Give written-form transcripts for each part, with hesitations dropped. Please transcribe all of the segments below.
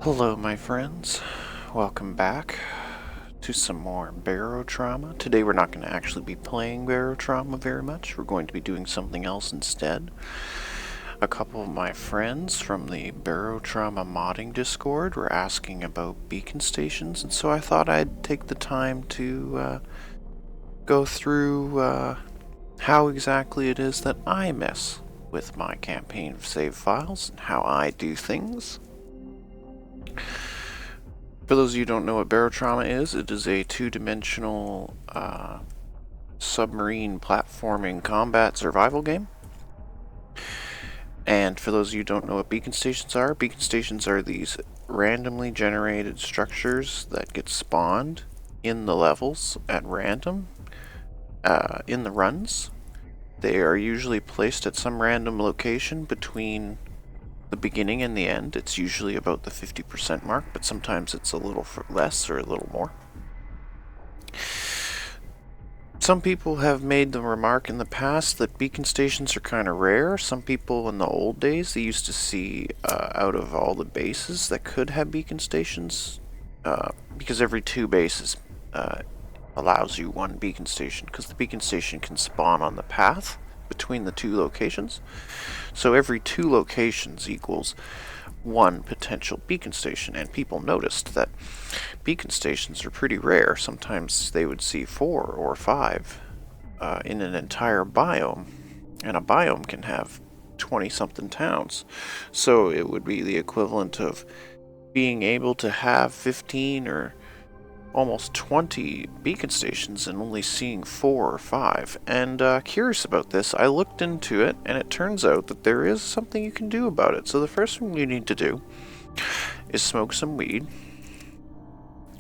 Hello, my friends. Welcome back to some more Barotrauma. Today we're not going to actually be playing Barotrauma very much. We're going to be doing something else instead. A couple of my friends from the Barotrauma modding Discord were asking about beacon stations, and so I thought I'd take the time to go through how exactly it is that I mess with my campaign save files and how I do things. For those of you who don't know what Barotrauma is, it is a two-dimensional submarine platforming combat survival game. And for those of you who don't know what beacon stations are these randomly generated structures that get spawned in the levels at random in the runs. They are usually placed at some random location between the beginning and the end. It's usually about the 50% mark, but sometimes it's a little less or a little more. Some people have made the remark in the past that beacon stations are kind of rare. Some people in the old days, they used to see out of all the bases that could have beacon stations, because every 2 bases allows you 1 beacon station, because the beacon station can spawn on the path between the 2 locations. So every 2 locations equals 1 potential beacon station, and people noticed that beacon stations are pretty rare. Sometimes they would see 4 or 5 in an entire biome, and a biome can have 20-something towns. So it would be the equivalent of being able to have 15 or almost 20 beacon stations and only seeing 4 or 5. And curious about this, I looked into it, and it turns out that there is something you can do about it. So the first thing you need to do is smoke some weed,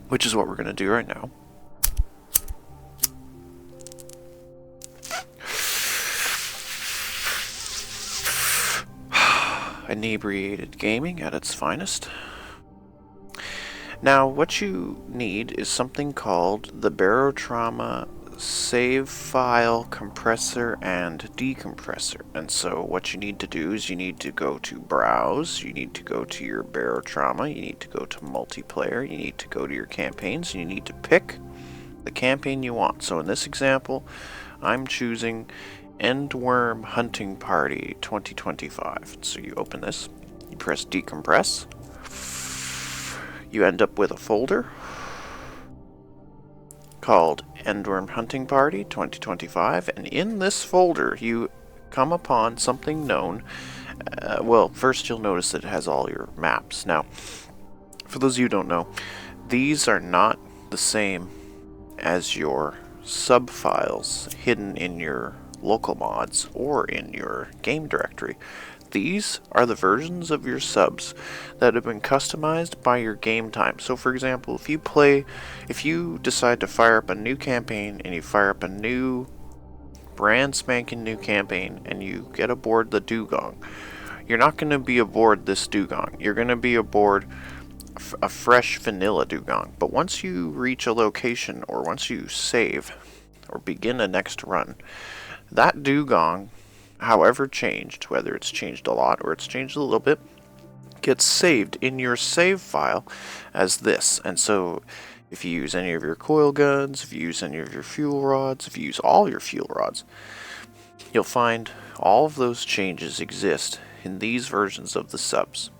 which is what we're going to do right now. Inebriated gaming at its finest. Now, what you need is something called the Barotrauma save file compressor and decompressor. And so what you need to do is you need to go to browse, you need to go to your Barotrauma, you need to go to multiplayer, you need to go to your campaigns, and you need to pick the campaign you want. So in this example, I'm choosing Endworm Hunting Party 2025. So you open this, you press decompress, you end up with a folder called Endworm Hunting Party 2025, and in this folder you come upon something known, well, first you'll notice that it has all your maps. Now, for those of you who don't know, these are not the same as your sub-files hidden in your local mods or in your game directory. These are the versions of your subs that have been customized by your game time. So for example, if you decide to fire up a new campaign and you fire up a new brand spanking new campaign and you get aboard the dugong, you're not going to be aboard this dugong. You're going to be aboard a fresh vanilla dugong. But once you reach a location, or once you save or begin a next run, that dugong, however changed, whether it's changed a lot or it's changed a little bit, gets saved in your save file as this. And so if you use any of your coil guns, if you use any of your fuel rods, if you use all your fuel rods, you'll find all of those changes exist in these versions of the subs.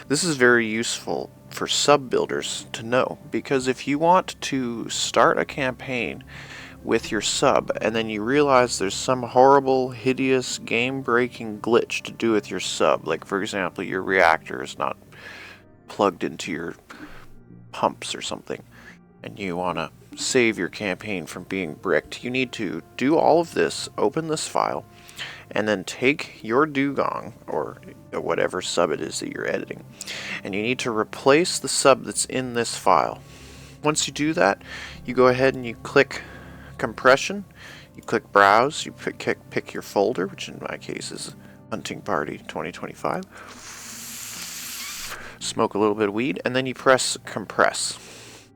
This is very useful for sub builders to know, because if you want to start a campaign with your sub and then you realize there's some horrible, hideous, game-breaking glitch to do with your sub, like for example your reactor is not plugged into your pumps or something, and you want to save your campaign from being bricked, you need to do all of this, open this file, and then take your dugong, or whatever sub it is that you're editing, and you need to replace the sub that's in this file. Once you do that, you go ahead and you click compression, you click browse, you pick your folder, which in my case is Hunting Party 2025, smoke a little bit of weed, and then you press compress,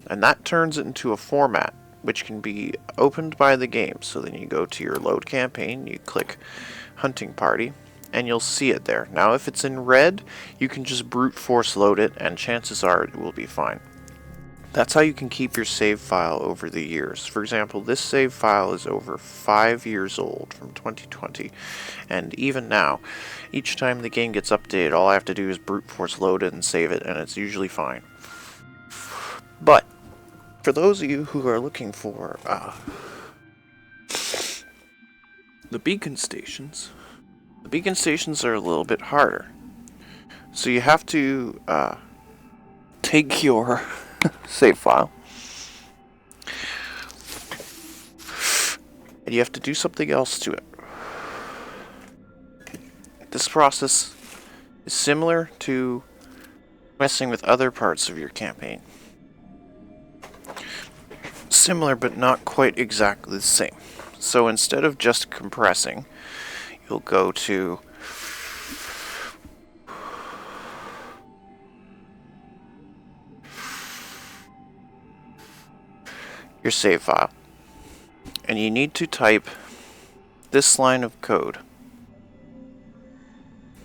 and that turns it into a format which can be opened by the game. So then you go to your load campaign, you click Hunting Party, and you'll see it there. Now if it's in red, you can just brute force load it, and chances are it will be fine. That's how you can keep your save file over the years. For example, this save file is over 5 years old, from 2020, and even now, each time the game gets updated, all I have to do is brute force load it and save it, and it's usually fine. But for those of you who are looking for the beacon stations are a little bit harder. So you have to take your save file, and you have to do something else to it. This process is similar to messing with other parts of your campaign. Similar, but not quite exactly the same. So instead of just compressing, you'll go to your save file, and you need to type this line of code.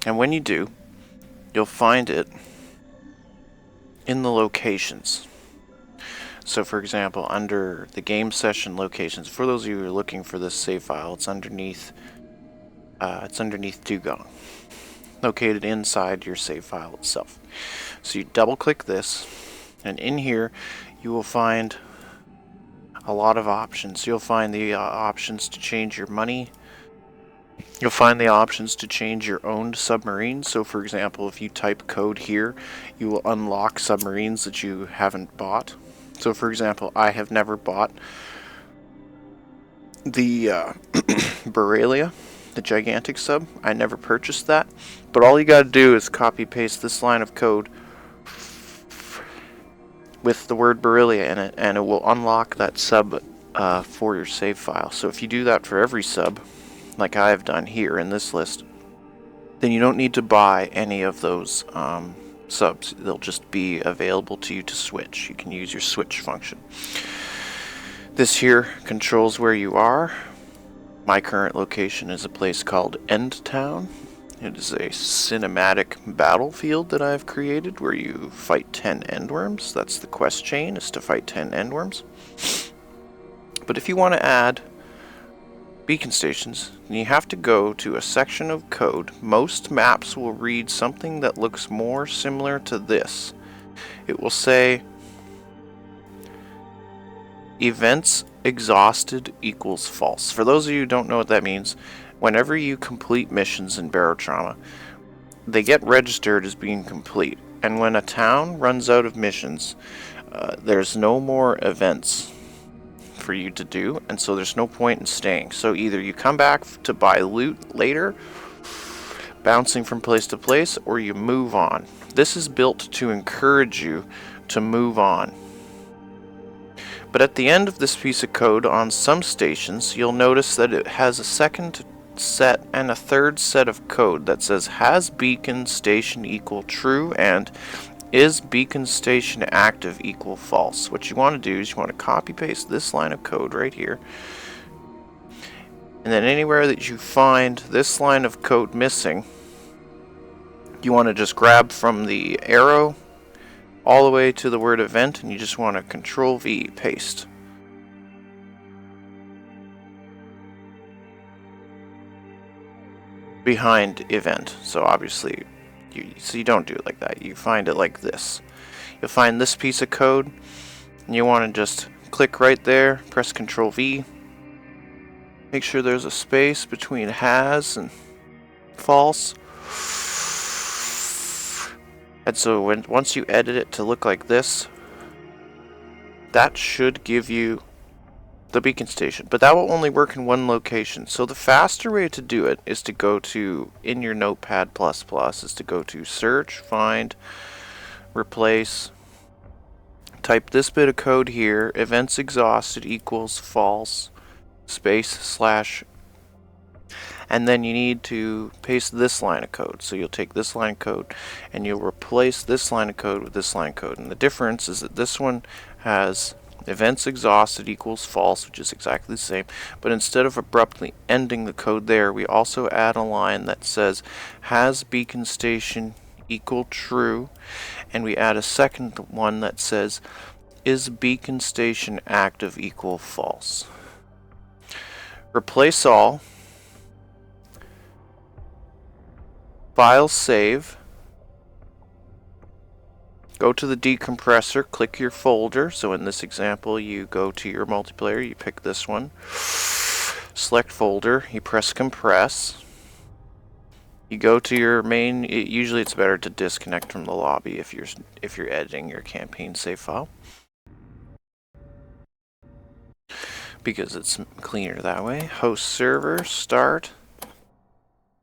And when you do, you'll find it in the locations. So for example, under the game session locations, for those of you who are looking for this save file, it's underneath Dugong, located inside your save file itself. So you double click this, and in here you will find a lot of options. You'll find the options to change your money. You'll find the options to change your owned submarines. So for example, if you type code here, you will unlock submarines that you haven't bought. So for example, I have never bought the Barotrauma, the gigantic sub. I never purchased that. But all you gotta do is copy paste this line of code with the word Barotrauma in it, and it will unlock that sub for your save file. So if you do that for every sub, like I have done here in this list, then you don't need to buy any of those subs. They'll just be available to you to switch. You can use your switch function. This here controls where you are. My current location is a place called End Town. It is a cinematic battlefield that I've created where you fight 10 endworms. That's the quest chain, is to fight 10 endworms. But if you want to add beacon stations, then you have to go to a section of code. Most maps will read something that looks more similar to this. It will say events exhausted equals false. For those of you who don't know what that means, whenever you complete missions in Barotrauma, they get registered as being complete. And when a town runs out of missions, there's no more events for you to do, and so there's no point in staying. So either you come back to buy loot later, bouncing from place to place, or you move on. This is built to encourage you to move on. But at the end of this piece of code, on some stations, you'll notice that it has a second set and a third set of code that says has beacon station equal true and is beacon station active equal false. What you want to do is you want to copy paste this line of code right here, and then anywhere that you find this line of code missing, you want to just grab from the arrow all the way to the word event, and you just want to Control V paste. Behind event. So obviously you don't do it like that. You find it like this. You'll find this piece of code, and you want to just click right there, press Control V, make sure there's a space between has and false. And so once you edit it to look like this, that should give you the beacon station. But that will only work in one location. So the faster way to do it is to go to, in your Notepad++, is to go to search, find, replace, type this bit of code here, events exhausted equals false, space slash, and then you need to paste this line of code. So you'll take this line of code and you'll replace this line of code with this line of code. And the difference is that this one has Events exhausted equals false, which is exactly the same, but instead of abruptly ending the code there, we also add a line that says has beacon station equal true, and we add a second one that says is beacon station active equal false. Replace all, file save, go to the decompressor, click your folder. So in this example, you go to your multiplayer, you pick this one, select folder, you press compress, you go to your main. Usually it's better to disconnect from the lobby if you're editing your campaign save file, because it's cleaner that way. Host server, start.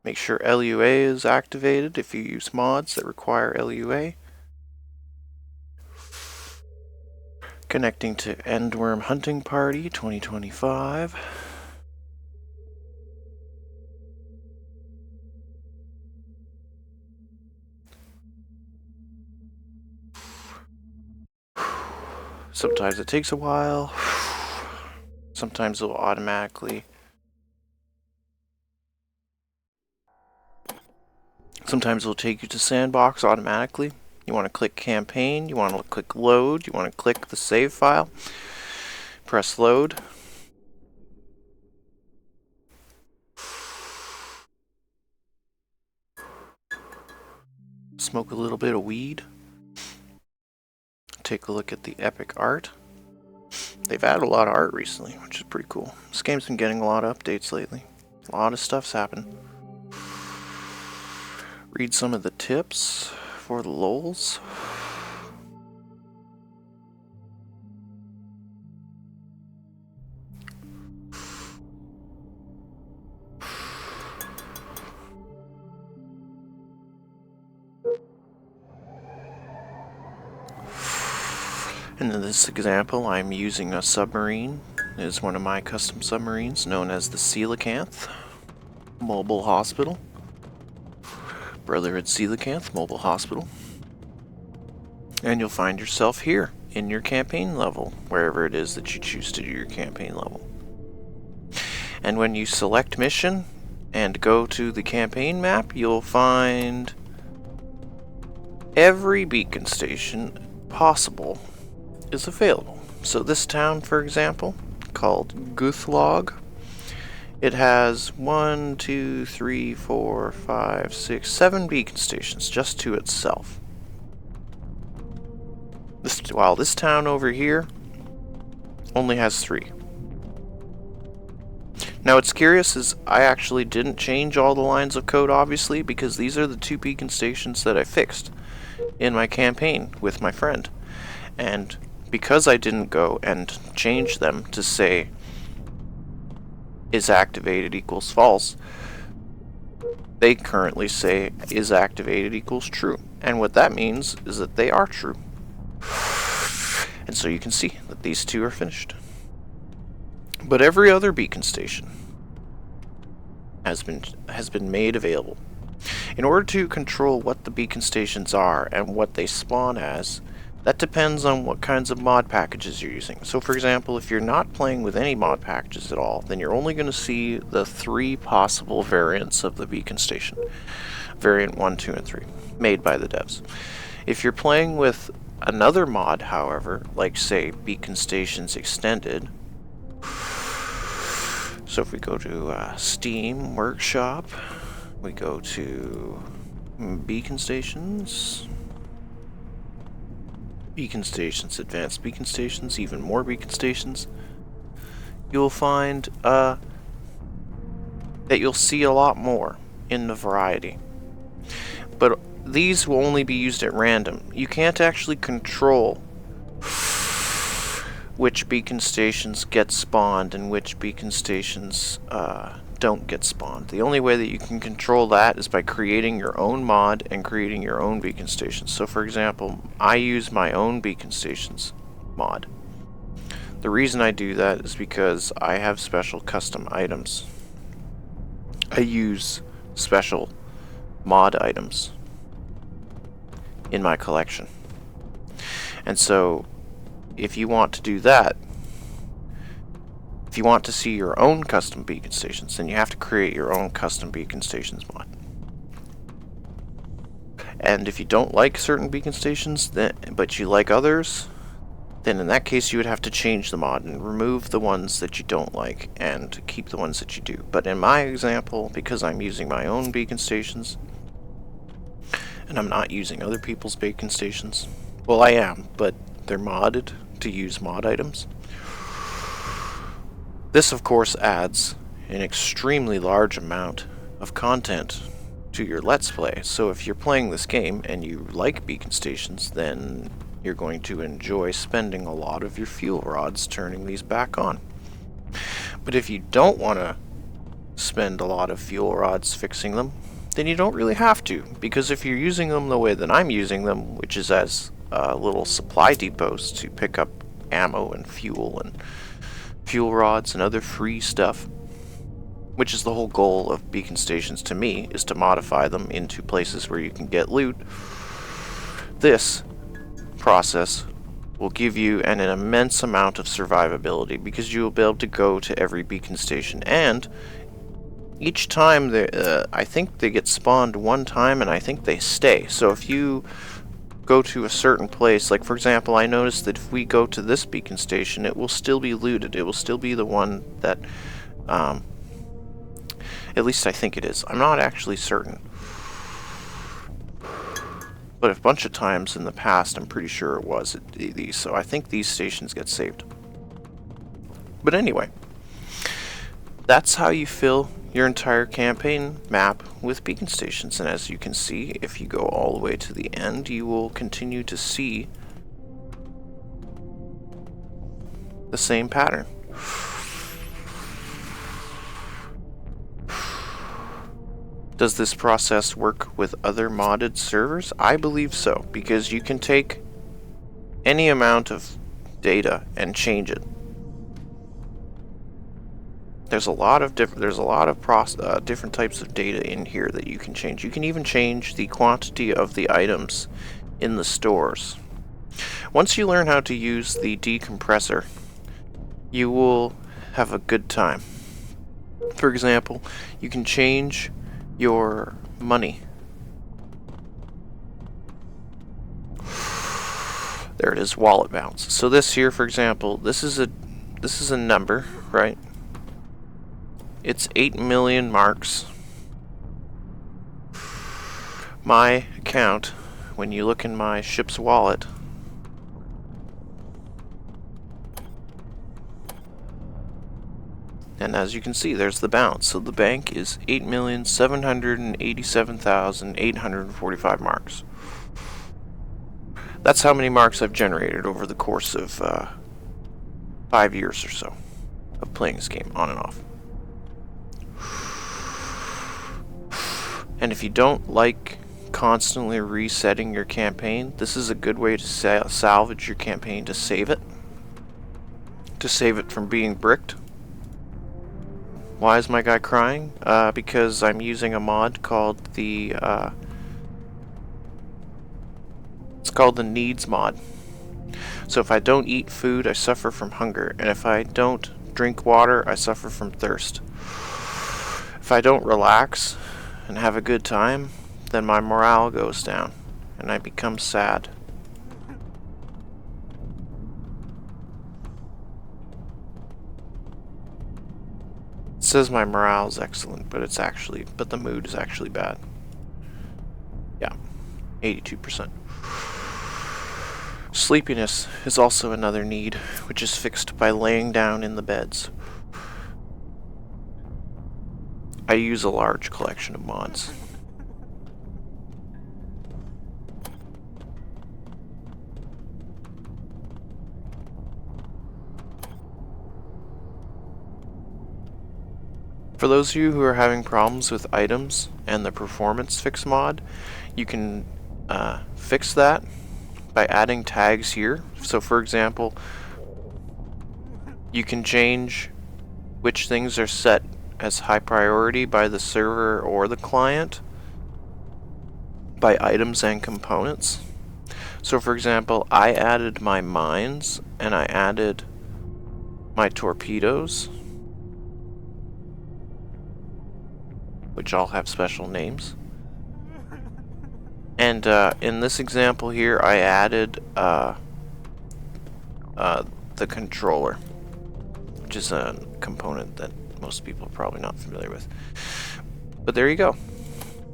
Make sure LUA is activated if you use mods that require LUA. Connecting to Endworm Hunting Party 2025. Sometimes it takes a while. Sometimes it'll automatically. Sometimes it'll take you to Sandbox automatically. You want to click campaign, you want to click load, you want to click the save file, press load. Smoke a little bit of weed. Take a look at the epic art. They've added a lot of art recently, which is pretty cool. This game's been getting a lot of updates lately. A lot of stuff's happened. Read some of the tips for the lols. And in this example, I'm using a submarine. It is one of my custom submarines known as the Coelacanth Mobile Hospital. Brotherhood Coelacanth Mobile Hospital. And you'll find yourself here in your campaign level, wherever it is that you choose to do your campaign level. And when you select mission and go to the campaign map, you'll find every beacon station possible is available. So this town, for example, called Guthlog, it has 1, 2, 3, 4, 5, 6, 7 beacon stations just to itself. While this town over here only has 3. Now what's curious is I actually didn't change all the lines of code, obviously, because these are the 2 beacon stations that I fixed in my campaign with my friend. And because I didn't go and change them to say is activated equals false, they currently say is activated equals true. And what that means is that they are true. And so you can see that these 2 are finished. But every other beacon station has been made available. In order to control what the beacon stations are and what they spawn as, that depends on what kinds of mod packages you're using. So for example, if you're not playing with any mod packages at all, then you're only going to see the 3 possible variants of the beacon station. Variant 1, 2, and 3, made by the devs. If you're playing with another mod, however, like say Beacon Stations Extended, so if we go to Steam Workshop, we go to Beacon Stations, Advanced Beacon Stations, even more beacon stations, you'll find that you'll see a lot more in the variety. But these will only be used at random. You can't actually control which beacon stations get spawned and which beacon stations don't get spawned. The only way that you can control that is by creating your own mod and creating your own beacon stations. So for example, I use my own beacon stations mod. The reason I do that is because I have special custom items. I use special mod items in my collection. And so if you want to do that, if you want to see your own custom beacon stations, then you have to create your own custom beacon stations mod. And if you don't like certain beacon stations, but you like others, then in that case you would have to change the mod and remove the ones that you don't like and keep the ones that you do. But in my example, because I'm using my own beacon stations, and I'm not using other people's beacon stations, well, I am, but they're modded to use mod items. This, of course, adds an extremely large amount of content to your Let's Play. So if you're playing this game and you like beacon stations, then you're going to enjoy spending a lot of your fuel rods turning these back on. But if you don't want to spend a lot of fuel rods fixing them, then you don't really have to, because if you're using them the way that I'm using them, which is as little supply depots to pick up ammo and fuel rods and other free stuff, which is the whole goal of beacon stations to me, is to modify them into places where you can get loot. This process will give you an immense amount of survivability, because you will be able to go to every beacon station, and each time I think they get spawned one time and I think they stay. So if you go to a certain place, like for example, I noticed that if we go to this beacon station, it will still be looted. It will still be the one that, at least I think it is. I'm not actually certain. But a bunch of times in the past, I'm pretty sure it was these. So I think these stations get saved. But anyway, that's how you fill your entire campaign map with beacon stations. And as you can see, if you go all the way to the end, you will continue to see the same pattern. Does this process work with other modded servers? I believe so, because you can take any amount of data and change it. There's a lot of different types of data in here that you can change. You can even change the quantity of the items in the stores. Once you learn how to use the decompressor, you will have a good time. For example, you can change your money. There it is, wallet balance. So this here, for example, this is a number, right? It's 8 million marks. My account, when you look in my ship's wallet, and as you can see, there's the balance. So the bank is 8,787,845 marks. That's how many marks I've generated over the course of 5 years or so of playing this game on and off. And if you don't like constantly resetting your campaign, this is a good way to salvage your campaign, to save it from being bricked. Why is my guy crying? Because I'm using a mod called the it's called the needs mod. So if I don't eat food, I suffer from hunger, and if I don't drink water, I suffer from thirst. If I don't relax and have a good time, then my morale goes down and I become sad. It says my morale is excellent, but the mood is actually bad. Yeah, 82%. Sleepiness is also another need, which is fixed by laying down in the beds. I use a large collection of mods. For those of you who are having problems with items and the performance fix mod, you can fix that by adding tags here. So for example, you can change which things are set as high priority by the server or the client by items and components. So for example, I added my mines and I added my torpedoes, which all have special names. And in this example here, I added the controller, which is a component that most people are probably not familiar with. But there you go.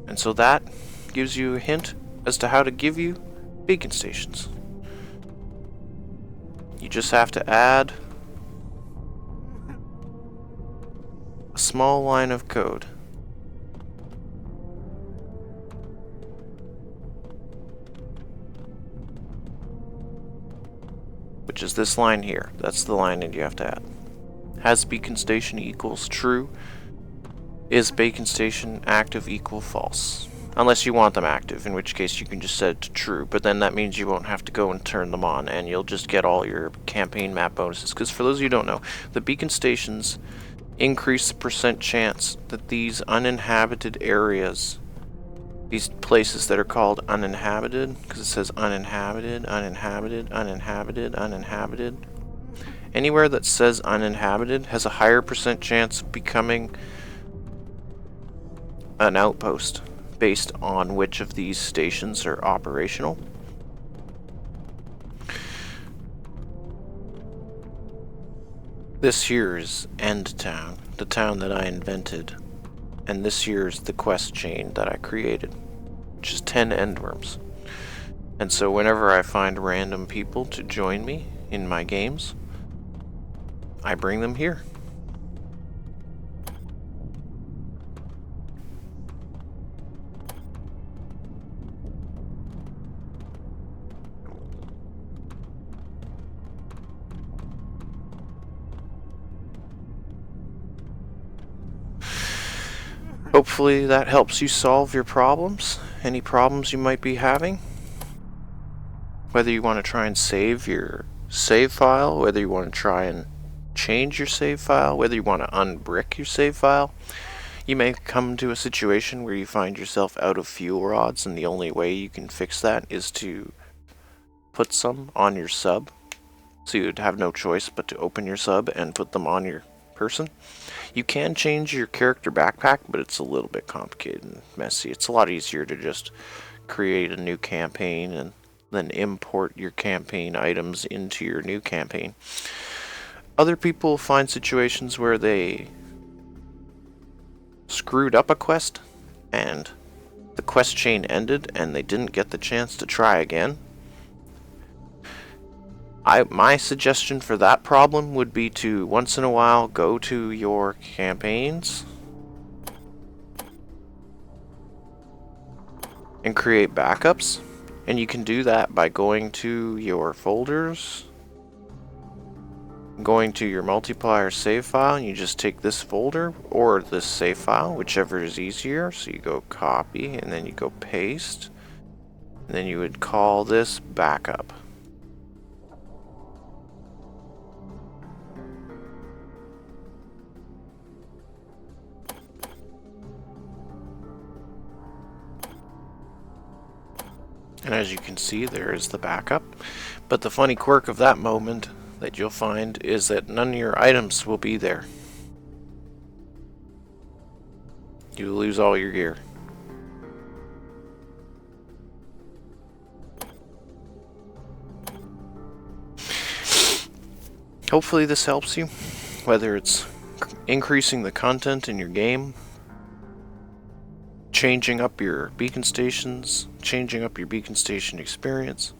And so that gives you a hint as to how to give you beacon stations. You just have to add a small line of code. Which is this line here. That's the line that you have to add. Has beacon station equals true. Is beacon station active equal false? Unless you want them active, in which case you can just set it to true, but then that means you won't have to go and turn them on, and you'll just get all your campaign map bonuses. Because for those of you who don't know, the beacon stations increase the percent chance that these uninhabited areas, these places that are called uninhabited, because it says uninhabited, uninhabited, uninhabited, uninhabited. Anywhere that says uninhabited has a higher percent chance of becoming an outpost based on which of these stations are operational. This here is End Town, the town that I invented, and this here is the quest chain that I created, which is 10 endworms. And so whenever I find random people to join me in my games, I bring them here. Hopefully that helps you solve your problems, any problems you might be having. Whether you want to try and save your save file, whether you want to try and change your save file, whether you want to unbrick your save file. You may come to a situation where you find yourself out of fuel rods, and the only way you can fix that is to put some on your sub. So you'd have no choice but to open your sub and put them on your person. You can change your character backpack, but it's a little bit complicated and messy. It's a lot easier to just create a new campaign and then import your campaign items into your new campaign. Other people find situations where they screwed up a quest and the quest chain ended and they didn't get the chance to try again. My suggestion for that problem would be to once in a while go to your campaigns and create backups, and you can do that by going to your folders, going to your multiplier save file, and you just take this folder or this save file, whichever is easier. So you go copy and then you go paste, and then you would call this backup. And as you can see, there is the backup. But the funny quirk of that moment that you'll find is that none of your items will be there. You lose all your gear. Hopefully this helps you, whether it's increasing the content in your game, changing up your beacon stations, changing up your beacon station experience,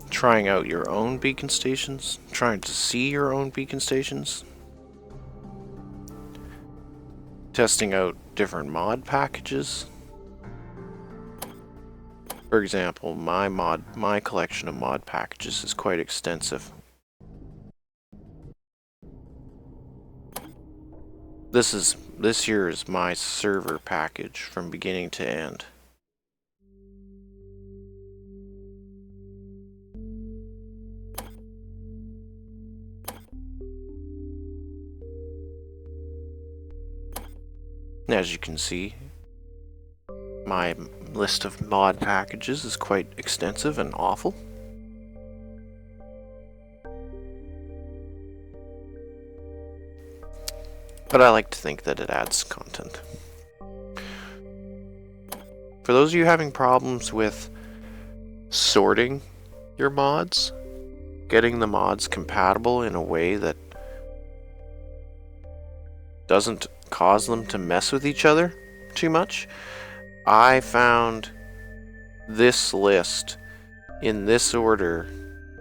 trying out your own beacon stations, trying to see your own beacon stations, testing out different mod packages. For example, my collection of mod packages is quite extensive. This here is my server package from beginning to end. As you can see, my list of mod packages is quite extensive and awful. But I like to think that it adds content. For those of you having problems with sorting your mods, getting the mods compatible in a way that doesn't cause them to mess with each other too much, I found this list in this order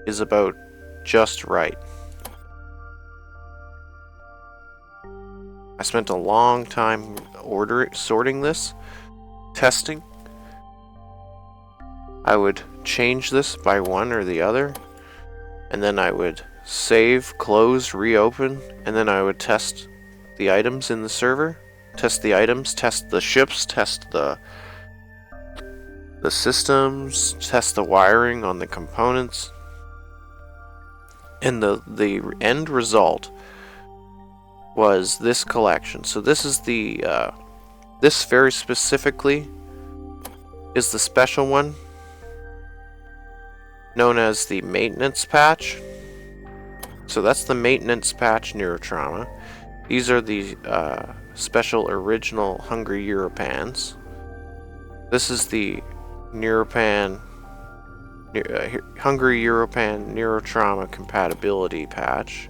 is about just right. I spent a long time sorting this, testing. I would change this by one or the other, and then I would save, close, reopen, and then I would test the items in the server, test the items, test the ships, test the systems, test the wiring on the components, and the end result was this collection. So this is the this very specifically is the special one known as the maintenance patch. So that's the maintenance patch Neurotrauma. These are the special original Hungry Europans. This is the Hungry Europan Neurotrauma compatibility patch,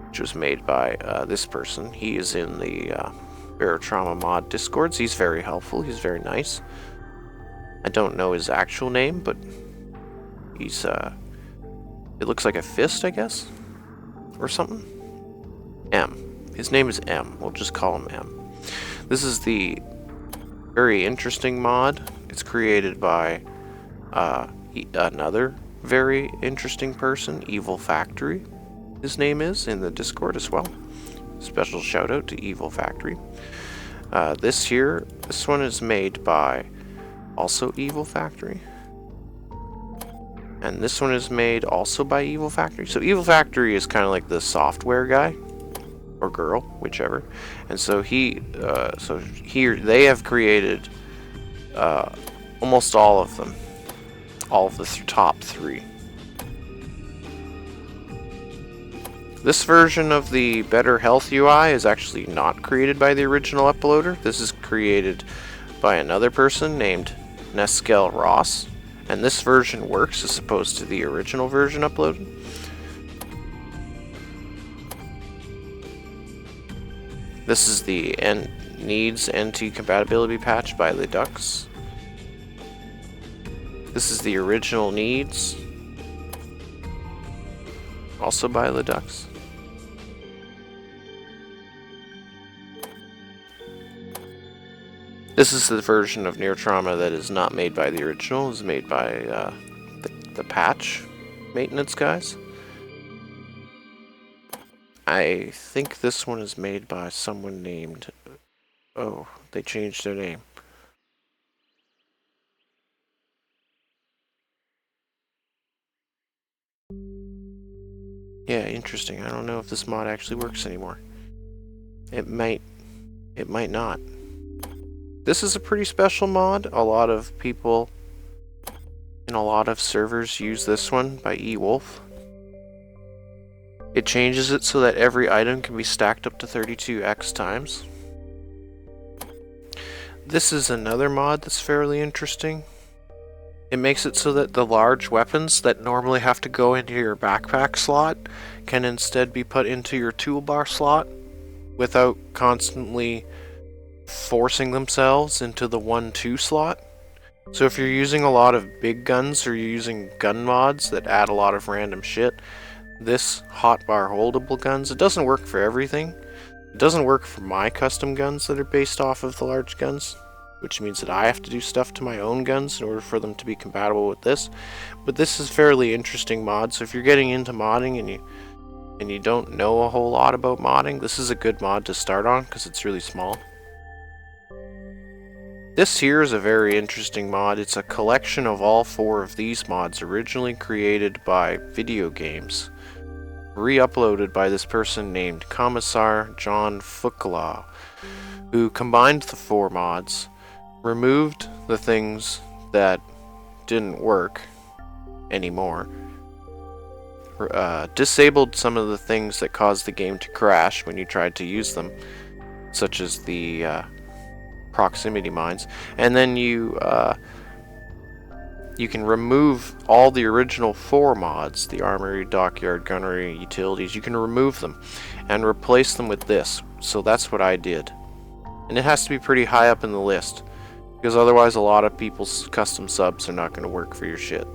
which was made by this person. He is in the Barotrauma mod discords. He's very helpful. He's very nice. I don't know his actual name, but he's it looks like a fist, I guess, or something. M. His name is M. We'll just call him M. This is the very interesting mod. It's created by another very interesting person, Evil Factory. His name is in the Discord as well. Special shout out to Evil Factory. This one is made by also Evil Factory. And this one is made also by Evil Factory. So Evil Factory is kind of like the software guy, or girl, whichever. And so here they have created almost all of them, all of the top three. This version of the Better Health UI is actually not created by the original uploader. This is created by another person named Neskel Ross. And this version works as opposed to the original version uploaded. This is the Needs NT compatibility patch by the Ducks. This is the original Needs, also by the Ducks. This is the version of Neurotrauma that is not made by the original. It's made by the patch maintenance guys. I think this one is made by someone named... Oh, they changed their name. Yeah, interesting. I don't know if this mod actually works anymore. It might not. This is a pretty special mod. A lot of people in a lot of servers use this one by eWolf. It changes it so that every item can be stacked up to 32x times. This is another mod that's fairly interesting. It makes it so that the large weapons that normally have to go into your backpack slot can instead be put into your toolbar slot without constantly forcing themselves into the 1-2 slot. So if you're using a lot of big guns or you're using gun mods that add a lot of random shit, this hotbar holdable guns, it doesn't work for everything. It doesn't work for my custom guns that are based off of the large guns, which means that I have to do stuff to my own guns in order for them to be compatible with this. But this is a fairly interesting mod, so if you're getting into modding and you don't know a whole lot about modding, this is a good mod to start on because it's really small. This here is a very interesting mod. It's a collection of all 4 of these mods originally created by video games, re-uploaded by this person named Commissar John Fuqua, who combined the 4 mods removed the things that didn't work anymore, disabled some of the things that caused the game to crash when you tried to use them, such as the proximity mines, and then you can remove all the original 4 mods, the armory, dockyard, gunnery, utilities. You can remove them and replace them with this. So that's what I did. And it has to be pretty high up in the list, because otherwise a lot of people's custom subs are not going to work for your shit.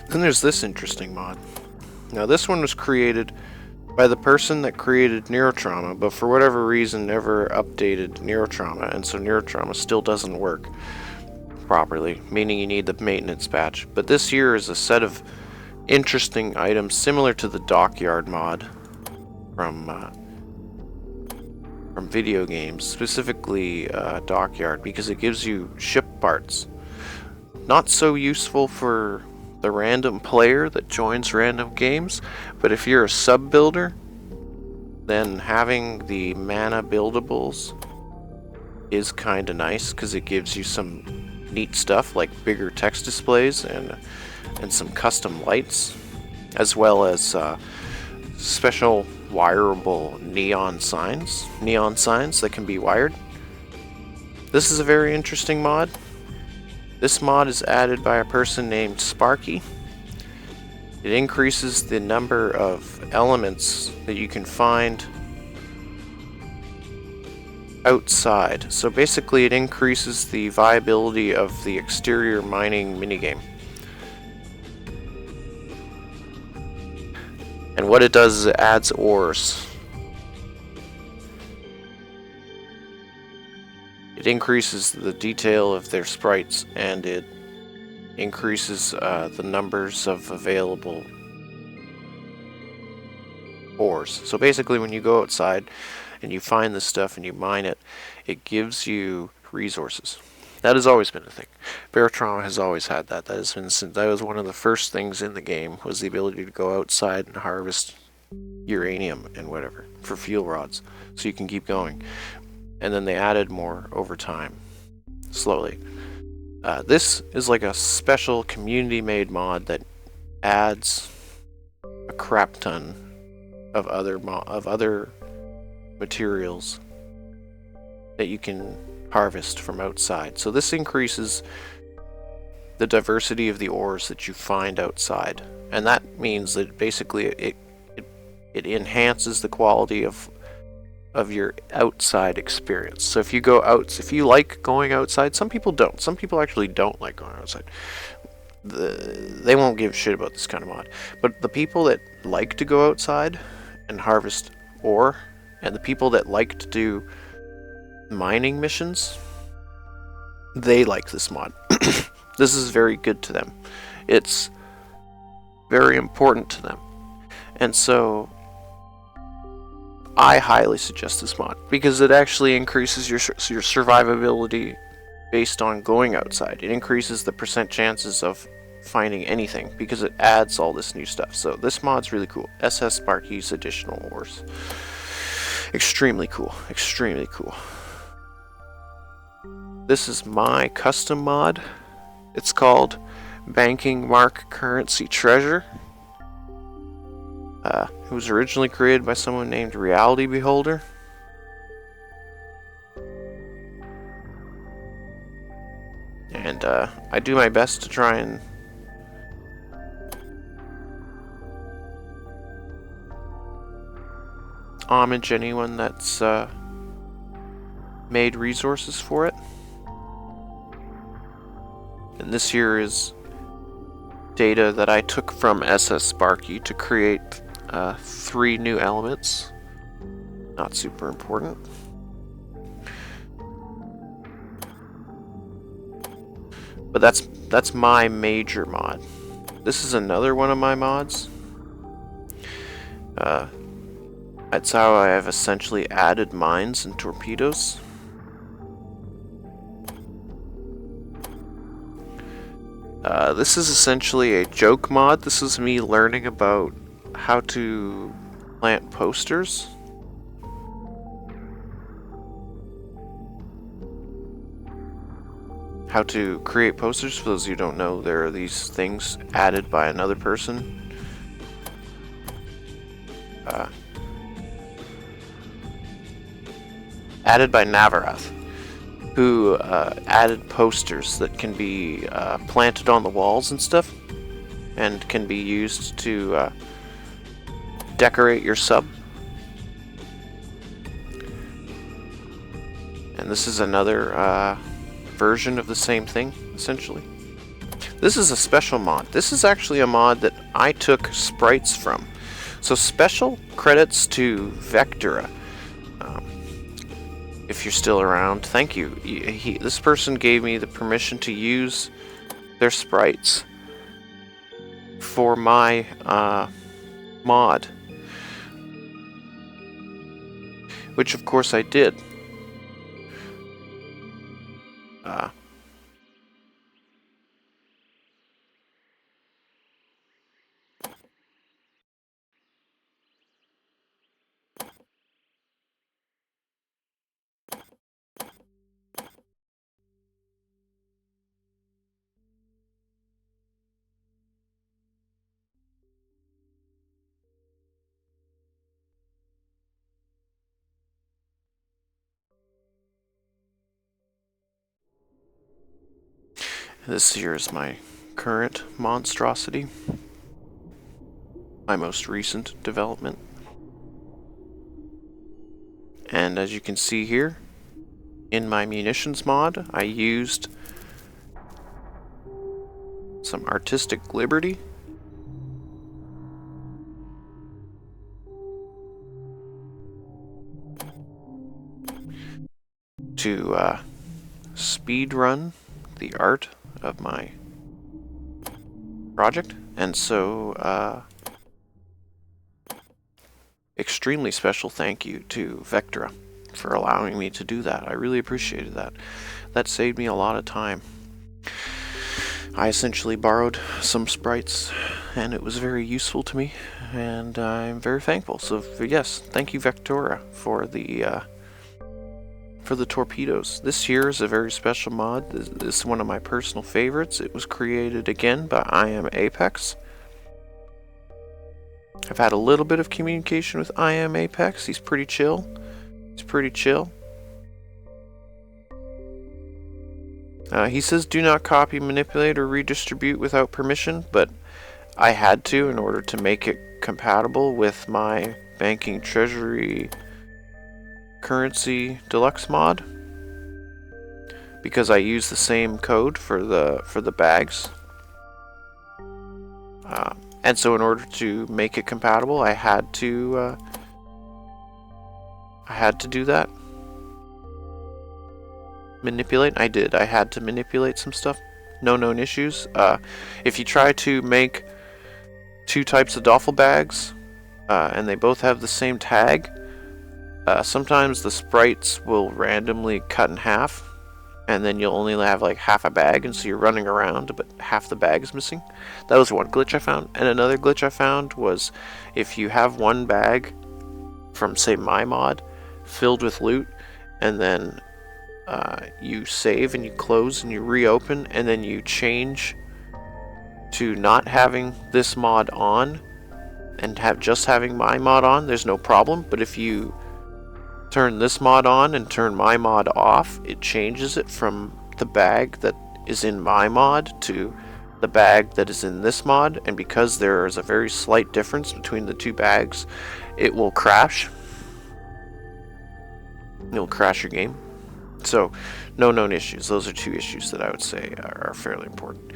Then there's this interesting mod. Now this one was created by the person that created Barotrauma, but for whatever reason never updated Barotrauma, and so Barotrauma still doesn't work properly, meaning you need the maintenance patch. But this here is a set of interesting items similar to the dockyard mod from video games, specifically dockyard, because it gives you ship parts. Not so useful for the random player that joins random games, but if you're a sub builder, then having the mana buildables is kinda nice, because it gives you some neat stuff like bigger text displays and some custom lights, as well as special wireable neon signs that can be wired. This is a very interesting mod. This mod is added by a person named Sparky. It increases the number of elements that you can find outside. So basically it increases the viability of the exterior mining minigame. And what it does is it adds ores. It increases the detail of their sprites, and it increases the numbers of available ores. So basically when you go outside and you find this stuff and you mine it, it gives you resources. That has always been a thing. Barotrauma has always had that. That was one of the first things in the game, was the ability to go outside and harvest uranium and whatever for fuel rods, so you can keep going. And then they added more over time, slowly. This is like a special community-made mod that adds a crap ton of other materials that you can harvest from outside. So this increases the diversity of the ores that you find outside, and that means that basically it enhances the quality of your outside experience. So if you go out, if you like going outside, some people don't. Some people actually don't like going outside. They won't give a shit about this kind of mod. But the people that like to go outside and harvest ore, and the people that like to do mining missions, they like this mod. This is very good to them. It's very important to them. And so I highly suggest this mod, because it actually increases your survivability based on going outside. It increases the percent chances of finding anything, because it adds all this new stuff. So this mod's really cool. SS Sparky's additional ores. Extremely cool. Extremely cool. This is my custom mod. It's called Banking Mark Currency Treasure. It was originally created by someone named Reality Beholder. And I do my best to try and homage anyone that's made resources for it. And this here is data that I took from SS Sparky to create 3 new elements. Not super important. But that's my major mod. This is another one of my mods. That's how I have essentially added mines and torpedoes. This is essentially a joke mod. This is me learning about how to plant posters. how to create posters. For those of you who don't know, there are these things added by another person. Added by Navarath, who added posters that can be planted on the walls and stuff, and can be used to decorate your sub. And this is another version of the same thing, essentially. This is a special mod. This is actually a mod that I took sprites from. So special credits to Vectora. If you're still around, thank you. This person gave me the permission to use their sprites for my mod, which of course I did. This here is my current monstrosity, my most recent development. And as you can see here, in my munitions mod, I used some artistic liberty to speed run the art of my project. And so extremely special thank you to Vectora for allowing me to do that. I really appreciated that. That saved me a lot of time. I essentially borrowed some sprites and it was very useful to me, and I'm very thankful. So yes, thank you Vectora for the torpedoes. This here is a very special mod. This is one of my personal favorites. It was created again by I Am Apex. I've had a little bit of communication with I Am Apex. He's pretty chill. He says do not copy, manipulate, or redistribute without permission, but I had to in order to make it compatible with my banking treasury currency deluxe mod, because I use the same code for the bags, and so in order to make it compatible, I had to do that. Manipulate. I did. I had to manipulate some stuff. No known issues. If you try to make two types of duffel bags and they both have the same tag, sometimes the sprites will randomly cut in half, and then you'll only have like half a bag, and so you're running around, but half the bag is missing. That was one glitch I found. And another glitch I found was if you have one bag from, say, my mod filled with loot, and then you save and you close and you reopen, and then you change to not having this mod on and just having my mod on, there's no problem. But if you turn this mod on and turn my mod off, it changes it from the bag that is in my mod to the bag that is in this mod, and because there is a very slight difference between the two bags, it will crash. It'll crash your game. So, no known issues. Those are two issues that I would say are fairly important.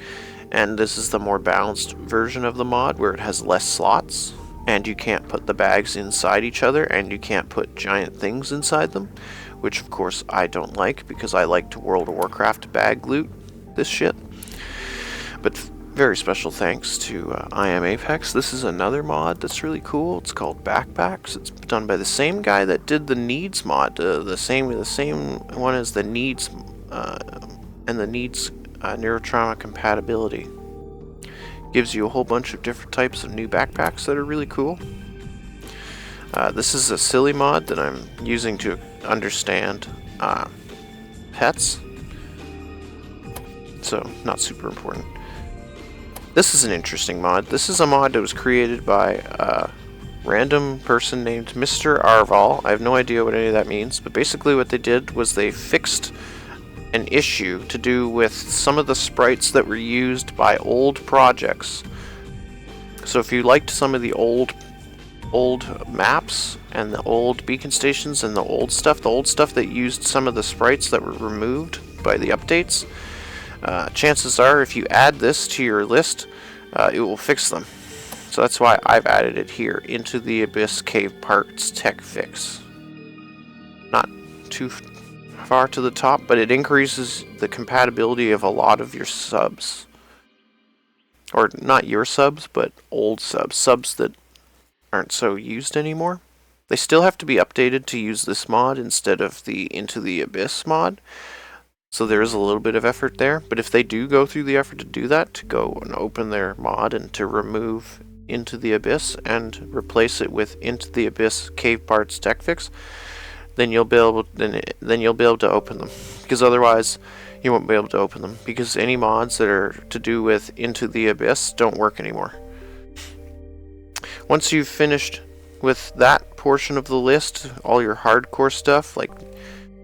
And this is the more balanced version of the mod, where it has less slots, and you can't put the bags inside each other, and you can't put giant things inside them, which of course I don't like, because I like to World of Warcraft bag loot this shit. But very special thanks to I Am Apex. This is another mod that's really cool. It's called Backpacks. It's done by the same guy that did the Needs mod, the same one as the Needs and the Needs Barotrauma compatibility. Gives you a whole bunch of different types of new backpacks that are really cool. This is a silly mod that I'm using to understand pets. so not super important. This is an interesting mod. This is a mod that was created by a random person named Mr. Arval. I have no idea what any of that means, but basically what they did was they fixed an issue to do with some of the sprites that were used by old projects. So if you liked some of the old maps and the old beacon stations and the old stuff that used some of the sprites that were removed by the updates, chances are if you add this to your list, it will fix them. So that's why I've added it here, Into the Abyss Cave Parts Tech Fix. Not too far to the top, but it increases the compatibility of a lot of your subs. Or not your subs, but old subs. Subs that aren't so used anymore. They still have to be updated to use this mod instead of the Into the Abyss mod. So there is a little bit of effort there. But if they do go through the effort to do that, to go and open their mod and to remove Into the Abyss and replace it with Into the Abyss Cave Parts Tech Fix, then you'll be able to open them. Because otherwise you won't be able to open them, because any mods that are to do with Into the Abyss don't work anymore. Once you've finished with that portion of the list, all your hardcore stuff like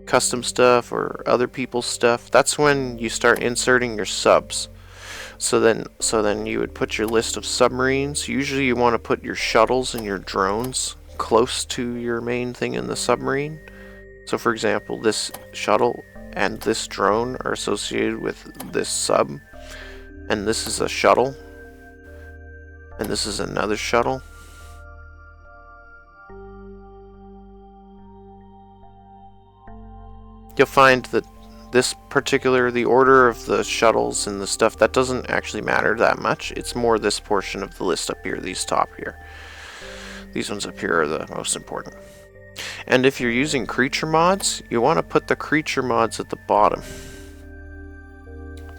custom stuff or other people's stuff, that's when you start inserting your subs. So then you would put your list of submarines. Usually you want to put your shuttles and your drones close to your main thing in the submarine. So for example, this shuttle and this drone are associated with this sub, and this is a shuttle, and this is another shuttle. You'll find that the order of the shuttles and the stuff, that doesn't actually matter that much. It's more this portion of the list up here, these top here. These ones up here are the most important. And if you're using creature mods, you want to put the creature mods at the bottom.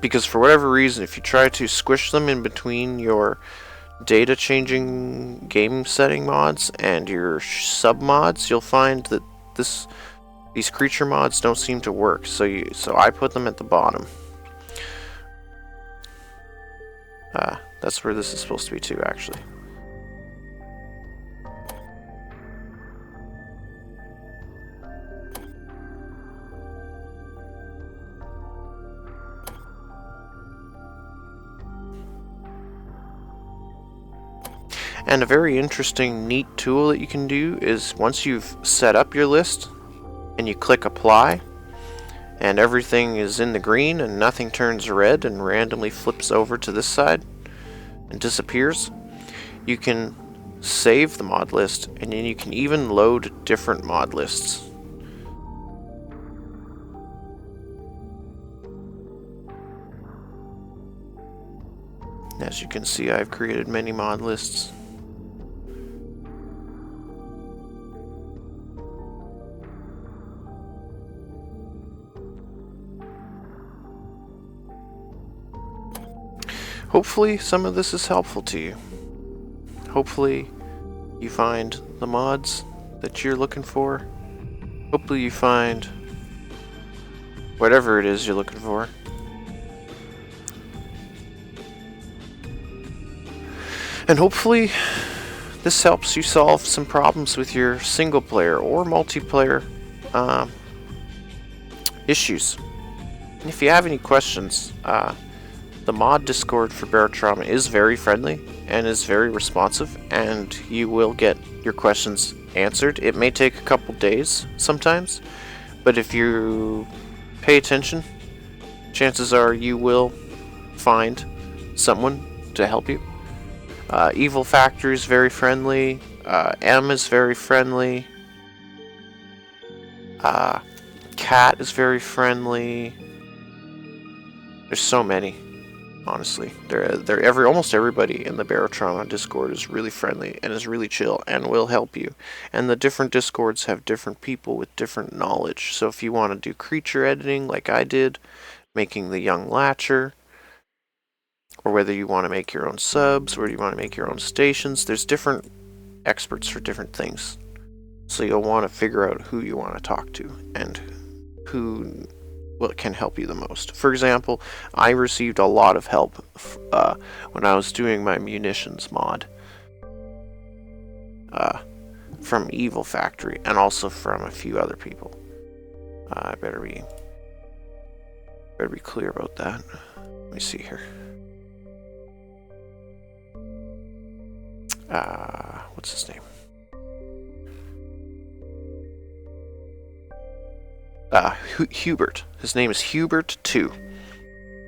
Because for whatever reason, if you try to squish them in between your data changing game setting mods and your sub mods, you'll find that these creature mods don't seem to work. So I put them at the bottom. That's where this is supposed to be too, actually. And a very interesting, neat tool that you can do is once you've set up your list and you click apply and everything is in the green and nothing turns red and randomly flips over to this side and disappears, you can save the mod list, and then you can even load different mod lists. As you can see, I've created many mod lists. Hopefully some of this is helpful to you. Hopefully you find the mods that you're looking for. Hopefully you find whatever it is you're looking for. And hopefully this helps you solve some problems with your single player or multiplayer issues. And if you have any questions, the mod Discord for Barotrauma is very friendly and is very responsive, and you will get your questions answered. It may take a couple days sometimes, but if you pay attention, chances are you will find someone to help you. Evil Factory is very friendly. M is very friendly. Cat is very friendly. There's so many. Honestly, almost everybody in the Barotrauma Discord is really friendly and is really chill and will help you. And the different Discords have different people with different knowledge. So if you want to do creature editing like I did, making the young latcher, or whether you want to make your own subs, or you want to make your own stations, there's different experts for different things. So you'll want to figure out who you want to talk to and who what can help you the most. For example, I received a lot of help when I was doing my munitions mod from Evil Factory, and also from a few other people. I better be clear about that. Let me see here. What's his name? Hubert. His name is Hubert 2.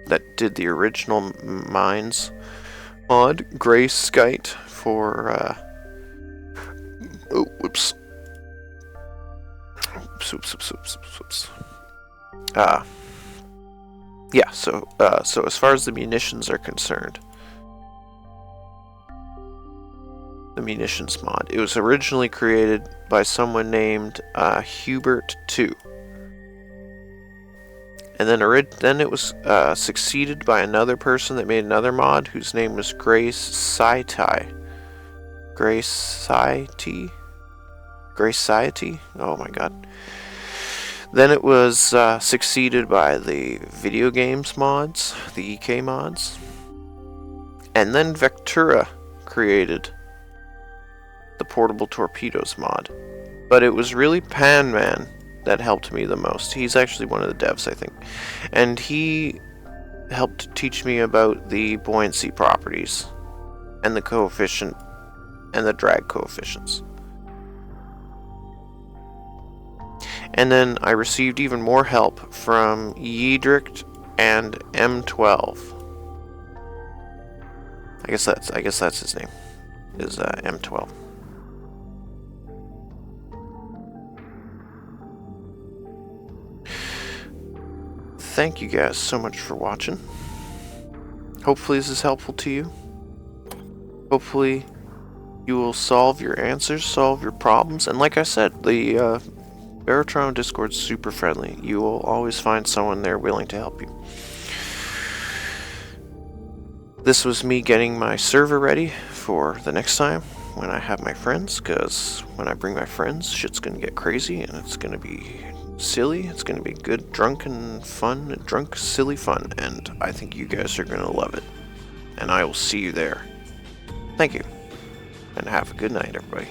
That did the original Mines mod. Gray Skite for oh, whoops. Oops. Yeah, so as far as the munitions are concerned, the munitions mod, it was originally created by someone named Hubert 2. And then it was succeeded by another person that made another mod whose name was Grace Saitai. Oh my god. Then it was succeeded by the video games mods, the EK mods. And then Vectura created the portable torpedoes mod. But it was really Panman that helped me the most. He's actually one of the devs, I think. And he helped teach me about the buoyancy properties and the coefficient and the drag coefficients. And then I received even more help from Yedricht and M12. I guess that's his name. Is M12. Thank you guys so much for watching. Hopefully this is helpful to you. Hopefully you will solve your answers, solve your problems, and like I said, the Barotrauma Discord's super friendly. You will always find someone there willing to help you. This was me getting my server ready for the next time when I have my friends, because when I bring my friends, shit's gonna get crazy and it's gonna be silly. It's gonna be good, drunken fun, drunk, silly fun, and I think you guys are gonna love it. And I will see you there. Thank you, and have a good night, everybody.